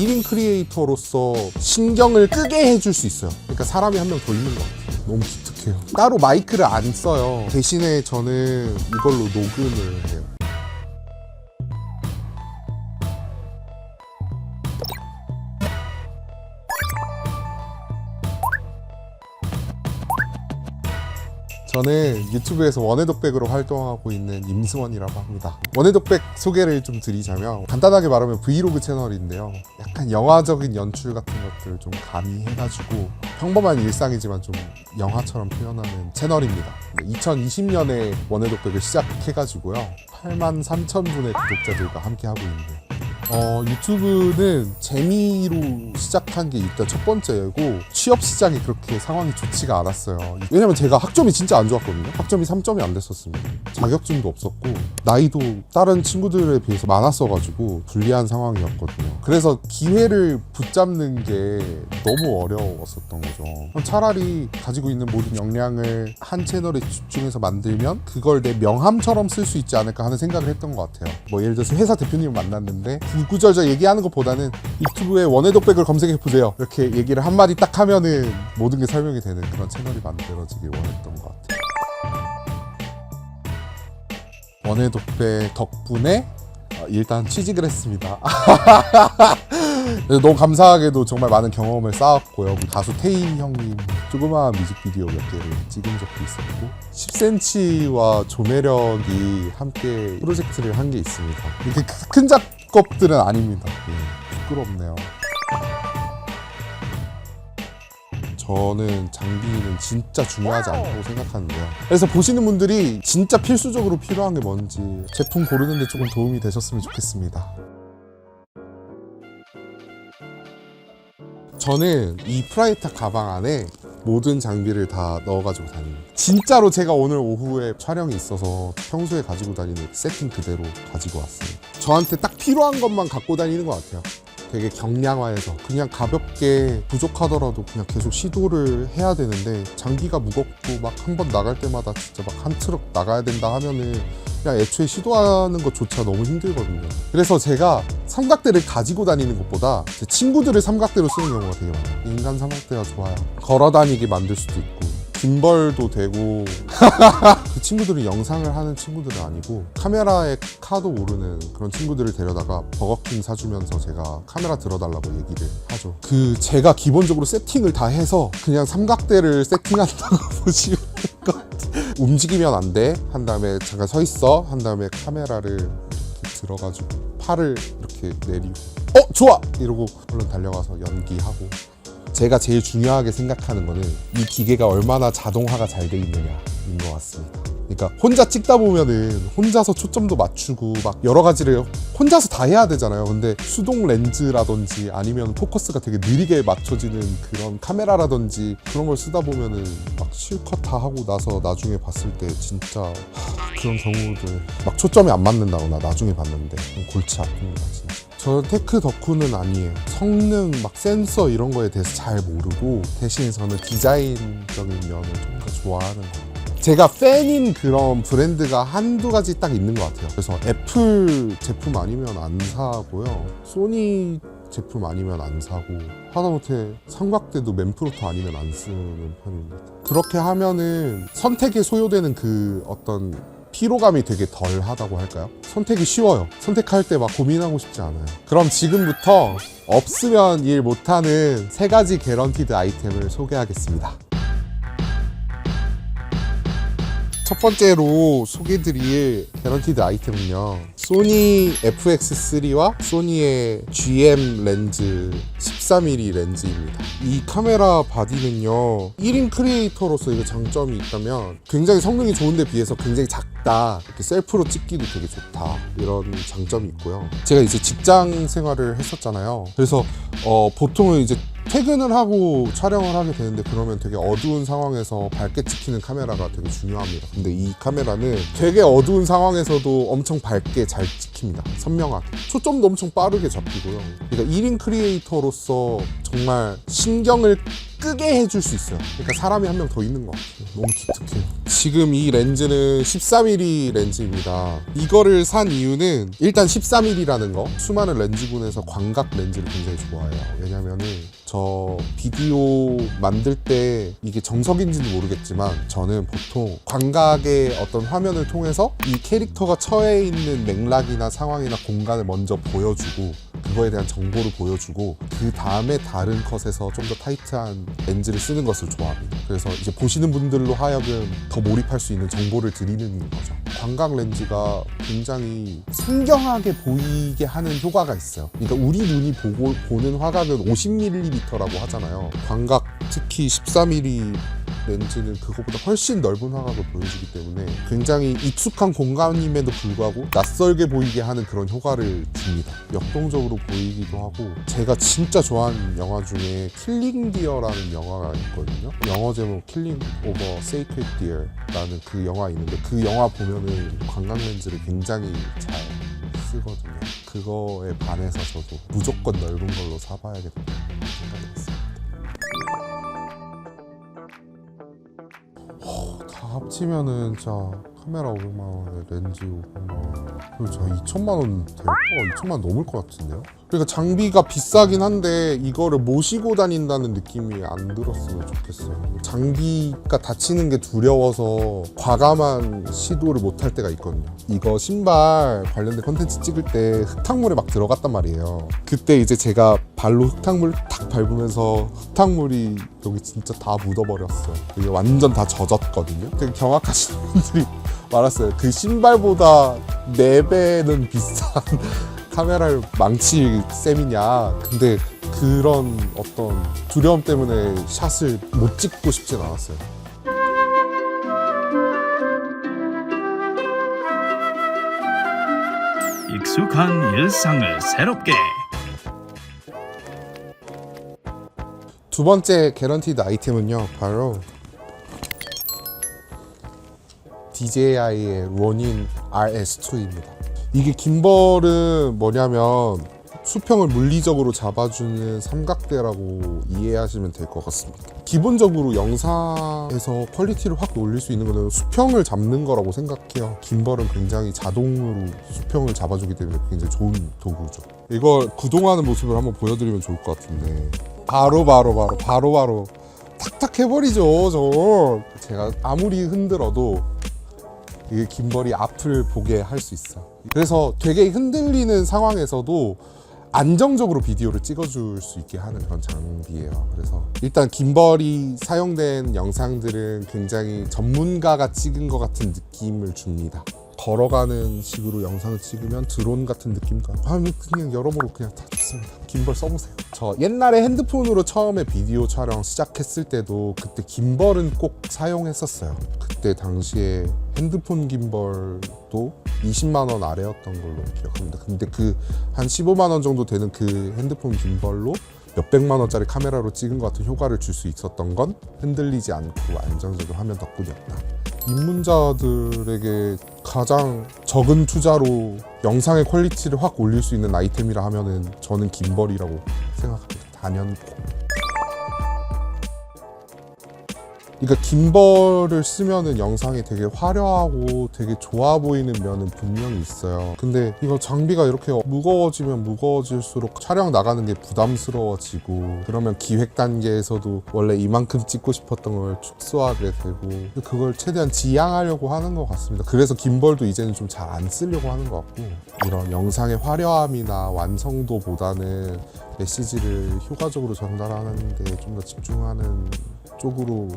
1인 크리에이터로서 신경을 끄게 해줄 수 있어요. 그러니까 사람이 한 명 더 있는 것 같아요. 너무 기특해요. 따로 마이크를 안 써요. 대신에 저는 이걸로 녹음을 해요. 저는 유튜브에서 원해독백으로 활동하고 있는 임승원이라고 합니다. 원해독백 소개를 좀 드리자면 간단하게 말하면 브이로그 채널인데요. 약간 영화적인 연출 같은 것들을 좀 가미해가지고 평범한 일상이지만 좀 영화처럼 표현하는 채널입니다. 2020년에 원해독백을 시작해가지고요. 83,000분의 구독자들과 함께하고 있는데 유튜브는 재미로 시작한 게 일단 첫 번째고 취업 시장이 그렇게 상황이 좋지가 않았어요. 왜냐면 제가 학점이 진짜 안 좋았거든요. 학점이 3점이 안 됐었습니다. 자격증도 없었고 나이도 다른 친구들에 비해서 많았어가지고 불리한 상황이었거든요. 그래서 기회를 붙잡는 게 너무 어려웠었던 거죠. 차라리 가지고 있는 모든 역량을 한 채널에 집중해서 만들면 그걸 내 명함처럼 쓸 수 있지 않을까 하는 생각을 했던 것 같아요. 뭐 예를 들어서 회사 대표님을 만났는데 구구절절 얘기하는 것보다는 유튜브에 원해독백을 검색해보세요 이렇게 얘기를 한마디 딱 하면은 모든 게 설명이 되는 그런 채널이 만들어지길 원했던 것 같아요. 원해독백 덕분에 일단 취직을 했습니다. 너무 감사하게도 정말 많은 경험을 쌓았고요. 가수 태희 형님 조그마한 뮤직비디오 몇 개를 찍은 적도 있었고 10cm와 조매력이 함께 프로젝트를 한 게 있습니다. 이렇게 큰 작업들은 아닙니다. 부끄럽네요. 저는 장비는 진짜 중요하지 않다고 생각하는데요. 그래서 보시는 분들이 진짜 필수적으로 필요한 게 뭔지 제품 고르는 데 조금 도움이 되셨으면 좋겠습니다. 저는 이 프라이타 가방 안에 모든 장비를 다 넣어가지고 다닙니다. 진짜로 제가 오늘 오후에 촬영이 있어서 평소에 가지고 다니는 세팅 그대로 가지고 왔습니다. 저한테 딱 필요한 것만 갖고 다니는 것 같아요. 되게 경량화해서 그냥 가볍게 부족하더라도 그냥 계속 시도를 해야 되는데 장비가 무겁고 막 한 번 나갈 때마다 진짜 막 한 트럭 나가야 된다 하면은 그냥 애초에 시도하는 것조차 너무 힘들거든요. 그래서 제가 삼각대를 가지고 다니는 것보다 제 친구들을 삼각대로 쓰는 경우가 되게 많아요. 인간 삼각대가 좋아요. 걸어 다니게 만들 수도 있고 짐벌도 되고 그 친구들은 영상을 하는 친구들은 아니고 카메라에 카도 모르는 그런 친구들을 데려다가 버거킹 사주면서 제가 카메라 들어달라고 얘기를 하죠. 제가 기본적으로 세팅을 다 해서 그냥 삼각대를 세팅한다고 보시면 될 것 같아요. 움직이면 안 돼 한 다음에 잠깐 서 있어 한 다음에 카메라를 이렇게 들어가지고 팔을 이렇게 내리고 좋아! 이러고 얼른 달려가서 연기하고 제가 제일 중요하게 생각하는 거는 이 기계가 얼마나 자동화가 잘 돼 있느냐인 것 같습니다. 그러니까 혼자 찍다 보면은 혼자서 초점도 맞추고 막 여러 가지를 혼자서 다 해야 되잖아요. 근데 수동 렌즈라든지 아니면 포커스가 되게 느리게 맞춰지는 그런 카메라라든지 그런 걸 쓰다 보면은 막 실컷 다 하고 나서 나중에 봤을 때 진짜 그런 경우들 막 초점이 안 맞는다거나 나중에 봤는데 골치 아픕니다 진짜. 저 테크 덕후는 아니에요. 성능, 막 센서 이런 거에 대해서 잘 모르고 대신 저는 디자인적인 면을 좀 더 좋아하는 거예요. 제가 팬인 그런 브랜드가 한두 가지 딱 있는 것 같아요. 그래서 애플 제품 아니면 안 사고요. 소니 제품 아니면 안 사고 하다못해 삼각대도 맨프로토 아니면 안 쓰는 편입니다. 그렇게 하면은 선택에 소요되는 그 어떤 피로감이 되게 덜 하다고 할까요? 선택이 쉬워요. 선택할 때 막 고민하고 싶지 않아요. 그럼 지금부터 없으면 일 못하는 3가지 개런티드 아이템을 소개하겠습니다. 첫 번째로 소개드릴 개런티드 아이템은요, 소니 FX3와 소니의 GM 렌즈 13mm 렌즈입니다. 이 카메라 바디는요, 1인 크리에이터로서 이거 장점이 있다면 굉장히 성능이 좋은데 비해서 굉장히 작다, 이렇게 셀프로 찍기도 되게 좋다, 이런 장점이 있고요. 제가 이제 직장 생활을 했었잖아요. 그래서 보통은 이제 퇴근을 하고 촬영을 하게 되는데 그러면 되게 어두운 상황에서 밝게 찍히는 카메라가 되게 중요합니다. 근데 이 카메라는 되게 어두운 상황에서도 엄청 밝게 잘 찍힙니다. 선명하게. 초점도 엄청 빠르게 잡히고요. 그러니까 1인 크리에이터로서 정말 신경을 끄게 해줄 수 있어요. 그러니까 사람이 한 명 더 있는 것 같아요. 너무 기특해요. 지금 이 렌즈는 13mm 렌즈입니다. 이거를 산 이유는 일단 13mm라는 거, 수많은 렌즈군에서 광각 렌즈를 굉장히 좋아해요. 왜냐면은 저 비디오 만들 때 이게 정석인지는 모르겠지만 저는 보통 광각의 어떤 화면을 통해서 이 캐릭터가 처해 있는 맥락이나 상황이나 공간을 먼저 보여주고 그거에 대한 정보를 보여주고 그 다음에 다른 컷에서 좀 더 타이트한 렌즈를 쓰는 것을 좋아합니다. 그래서 이제 보시는 분들로 하여금 더 몰입할 수 있는 정보를 드리는 거죠. 광각 렌즈가 굉장히 순경하게 보이게 하는 효과가 있어요. 그러니까 우리 눈이 보는 화각은 50mm라고 하잖아요. 광각 특히 14mm 렌즈는 그거보다 훨씬 넓은 화각을 보여주기 때문에 굉장히 익숙한 공간임에도 불구하고 낯설게 보이게 하는 그런 효과를 줍니다. 역동적으로 보이기도 하고, 제가 진짜 좋아하는 영화 중에 킬링 디어라는 영화가 있거든요. 영어 제목 킬링 오버 세이크리드 디어라는 그 영화 있는데 그 영화 보면은 광각 렌즈를 굉장히 잘 쓰거든요. 그거에 반해서 저도 무조건 넓은 걸로 사봐야겠다 생각이 났어요. 다 합치면은 진짜 카메라 500만 원에 렌즈 500만 원, 그리고 저 2천만 원 될 거, 2천만 원 넘을 것 같은데요? 그러니까 장비가 비싸긴 한데 이거를 모시고 다닌다는 느낌이 안 들었으면 좋겠어요. 장비가 다치는 게 두려워서 과감한 시도를 못 할 때가 있거든요. 이거 신발 관련된 컨텐츠 찍을 때 흙탕물에 막 들어갔단 말이에요. 그때 이제 제가 발로 흙탕물 탁 밟으면서 흙탕물이 여기 진짜 다 묻어버렸어요. 이게 완전 다 젖었거든요. 되게 경악하시는 분들이 많았어요. 그 신발보다 4배는 비싼 카메라를 망칠 셈이냐. 근데 그런 어떤 두려움 때문에 샷을 못 찍고 싶진 않았어요. 익숙한 일상을 새롭게. 두 번째 개런티드 아이템은요, 바로 DJI의 로닌 RS2입니다. 이게 김벌은 뭐냐면 수평을 물리적으로 잡아주는 삼각대라고 이해하시면 될 것 같습니다. 기본적으로 영상에서 퀄리티를 확 올릴 수 있는 거는 수평을 잡는 거라고 생각해요. 김벌은 굉장히 자동으로 수평을 잡아주기 때문에 굉장히 좋은 도구죠. 이걸 구동하는 모습을 한번 보여드리면 좋을 것 같은데 바로 탁탁 해버리죠. 저 제가 아무리 흔들어도 이게 김벌이 앞을 보게 할 수 있어요. 그래서 되게 흔들리는 상황에서도 안정적으로 비디오를 찍어줄 수 있게 하는 그런 장비예요. 그래서 일단 김벌이 사용된 영상들은 굉장히 전문가가 찍은 것 같은 느낌을 줍니다. 걸어가는 식으로 영상을 찍으면 드론 같은 느낌도 그냥 여러모로 그냥 다 좋습니다. 김벌 써보세요. 저 옛날에 핸드폰으로 처음에 비디오 촬영 시작했을 때도 그때 김벌은 꼭 사용했었어요. 그때 당시에 핸드폰 김벌도 20만 원 아래였던 걸로 기억합니다. 근데 그 한 15만 원 정도 되는 그 핸드폰 김벌로 몇백만 원짜리 카메라로 찍은 것 같은 효과를 줄 수 있었던 건 흔들리지 않고 안정적으로 화면 덕분이었다. 입문자들에게 가장 적은 투자로 영상의 퀄리티를 확 올릴 수 있는 아이템이라 하면은 저는 김벌이라고 생각합니다. 단연코. 그러니까 김벌을 쓰면은 영상이 되게 화려하고 되게 좋아 보이는 면은 분명히 있어요. 근데 이거 장비가 이렇게 무거워지면 무거워질수록 촬영 나가는 게 부담스러워지고, 그러면 기획 단계에서도 원래 이만큼 찍고 싶었던 걸 축소하게 되고, 그걸 최대한 지양하려고 하는 것 같습니다. 그래서 김벌도 이제는 좀 잘 안 쓰려고 하는 것 같고, 이런 영상의 화려함이나 완성도보다는 메시지를 효과적으로 전달하는 데 좀 더 집중하는 쪽으로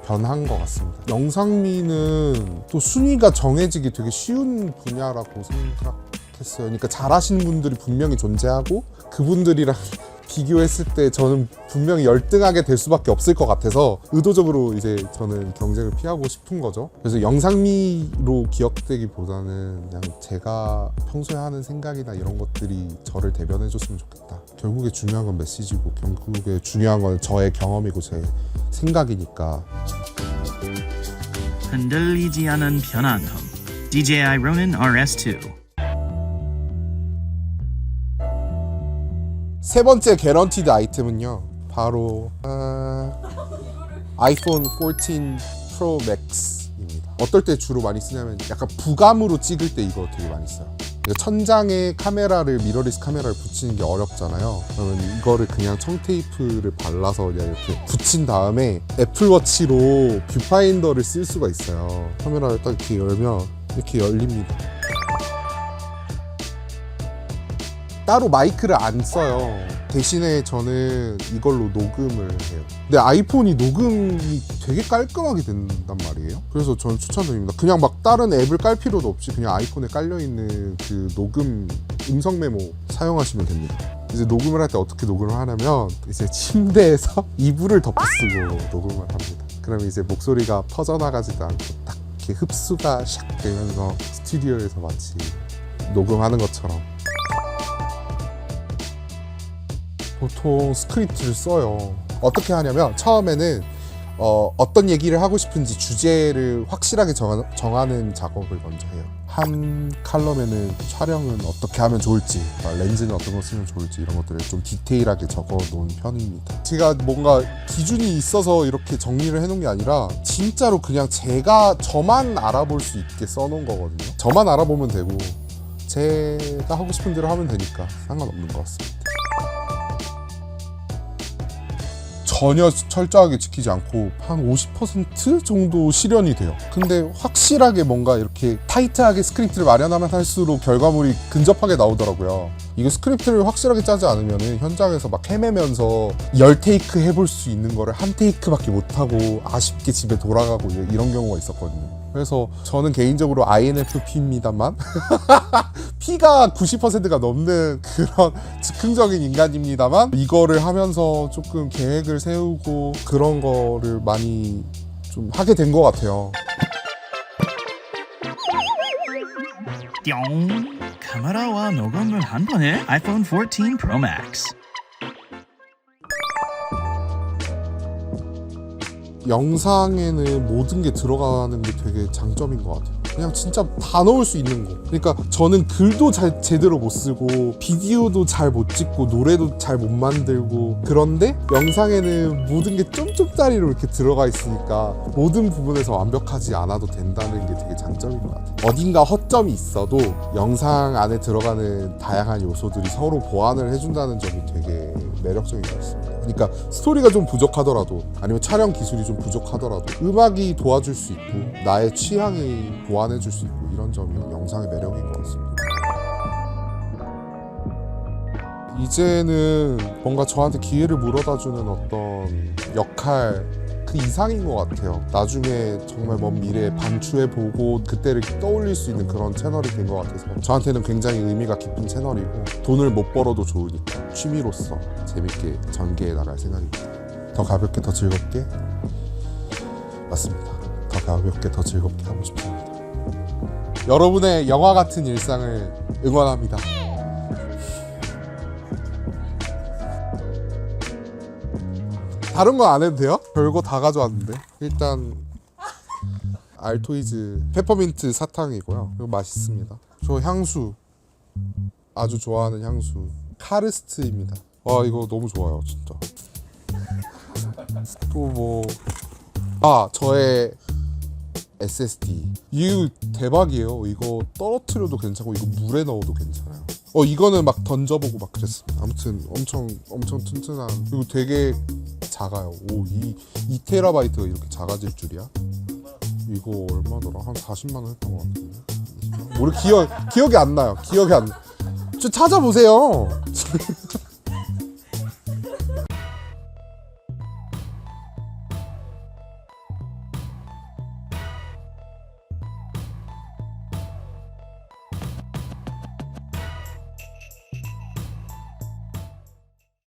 변한 것 같습니다. 영상미는 또 순위가 정해지기 되게 쉬운 분야라고 생각했어요. 그러니까 잘하시는 분들이 분명히 존재하고 그분들이랑 비교했을 때 저는 분명히 열등하게 될 수밖에 없을 것 같아서 의도적으로 이제 저는 경쟁을 피하고 싶은 거죠. 그래서 영상미로 기억되기보다는 그냥 제가 평소에 하는 생각이나 이런 것들이 저를 대변해 줬으면 좋겠다. 결국에 중요한 건 메시지고 결국에 중요한 건 저의 경험이고 제 생각이니까. 흔들리지 않은 편안함. DJI Ronin RS2. 세 번째 개런티드 아이템은요, 바로 아이폰 14 프로 맥스입니다. 어떨 때 주로 많이 쓰냐면 약간 부감으로 찍을 때 이거 되게 많이 써요. 천장에 카메라를 미러리스 카메라를 붙이는 게 어렵잖아요. 그러면 이거를 그냥 청테이프를 발라서 그냥 이렇게 붙인 다음에 애플워치로 뷰파인더를 쓸 수가 있어요. 카메라를 딱 이렇게 열면 이렇게 열립니다. 따로 마이크를 안 써요. 대신에 저는 이걸로 녹음을 해요. 근데 아이폰이 녹음이 되게 깔끔하게 된단 말이에요. 그래서 저는 추천드립니다. 그냥 막 다른 앱을 깔 필요도 없이 그냥 아이폰에 깔려있는 그 녹음 음성 메모 사용하시면 됩니다. 이제 녹음을 할 때 어떻게 녹음을 하냐면 이제 침대에서 이불을 덮어쓰고 녹음을 합니다. 그럼 이제 목소리가 퍼져나가지도 않고 딱 이렇게 흡수가 샥 되면서 스튜디오에서 마치 녹음하는 것처럼. 보통 스크립트를 써요. 어떻게 하냐면 처음에는 어떤 얘기를 하고 싶은지 주제를 확실하게 정하는 작업을 먼저 해요. 한 칼럼에는 촬영은 어떻게 하면 좋을지, 렌즈는 어떤 거 쓰면 좋을지 이런 것들을 좀 디테일하게 적어 놓은 편입니다. 제가 뭔가 기준이 있어서 이렇게 정리를 해놓은 게 아니라 진짜로 그냥 저만 알아볼 수 있게 써놓은 거거든요. 저만 알아보면 되고 제가 하고 싶은 대로 하면 되니까 상관없는 것 같습니다. 전혀 철저하게 지키지 않고 한 50% 정도 실현이 돼요. 근데 확실하게 뭔가 이렇게 타이트하게 스크립트를 마련하면 할수록 결과물이 근접하게 나오더라고요. 이거 스크립트를 확실하게 짜지 않으면 현장에서 막 헤매면서 10테이크 해볼 수 있는 거를 한 테이크밖에 못하고 아쉽게 집에 돌아가고 이런 경우가 있었거든요. 그래서 저는 개인적으로 INFP입니다만 P가 90%가 넘는 그런 즉흥적인 인간입니다만 이거를 하면서 조금 계획을 세우고 그런 거를 많이 좀 하게 된 것 같아요. 뿅! 카메라와 녹음을 한 번에 아이폰 14 프로 맥스. 영상에는 모든 게 들어가는 게 되게 장점인 것 같아요. 그냥 진짜 다 넣을 수 있는 거. 그러니까 저는 글도 제대로 못 쓰고 비디오도 잘 못 찍고 노래도 잘 못 만들고 그런데 영상에는 모든 게 쫌쫌짜리로 이렇게 들어가 있으니까 모든 부분에서 완벽하지 않아도 된다는 게 되게 장점인 것 같아요. 어딘가 허점이 있어도 영상 안에 들어가는 다양한 요소들이 서로 보완을 해준다는 점이 되게 매력적인 것 같습니다. 그러니까 스토리가 좀 부족하더라도 아니면 촬영 기술이 좀 부족하더라도 음악이 도와줄 수 있고 나의 취향이 보완해줄 수 있고 이런 점이 영상의 매력인 것 같습니다. 이제는 뭔가 저한테 기회를 물어다주는 어떤 역할 그 이상인 것 같아요. 나중에 정말 먼 미래에 반추해보고 그때를 떠올릴 수 있는 그런 채널이 된 것 같아서 저한테는 굉장히 의미가 깊은 채널이고 돈을 못 벌어도 좋으니까 취미로서 재밌게 전개해 나갈 생각입니다. 더 가볍게 더 즐겁게 맞습니다. 더 가볍게 더 즐겁게 하고 싶습니다. 여러분의 영화 같은 일상을 응원합니다. 다른 거 안 해도 돼요? 별거 다 가져왔는데 일단 알토이즈 페퍼민트 사탕이고요. 이거 맛있습니다. 저 향수 아주 좋아하는 향수 카르스트입니다. 와 이거 너무 좋아요 진짜. 또 뭐 저의 SSD 이거 대박이에요. 이거 떨어뜨려도 괜찮고 이거 물에 넣어도 괜찮아요. 이거는 막 던져보고 막 그랬습니다. 아무튼 엄청 튼튼한 그리고 되게 작아요. 오, 2TB가 이렇게 작아질 줄이야? 이거 얼마더라? 한 40만 원 했던 것 같은데. 우리 기억이 안 나요. 좀 찾아보세요.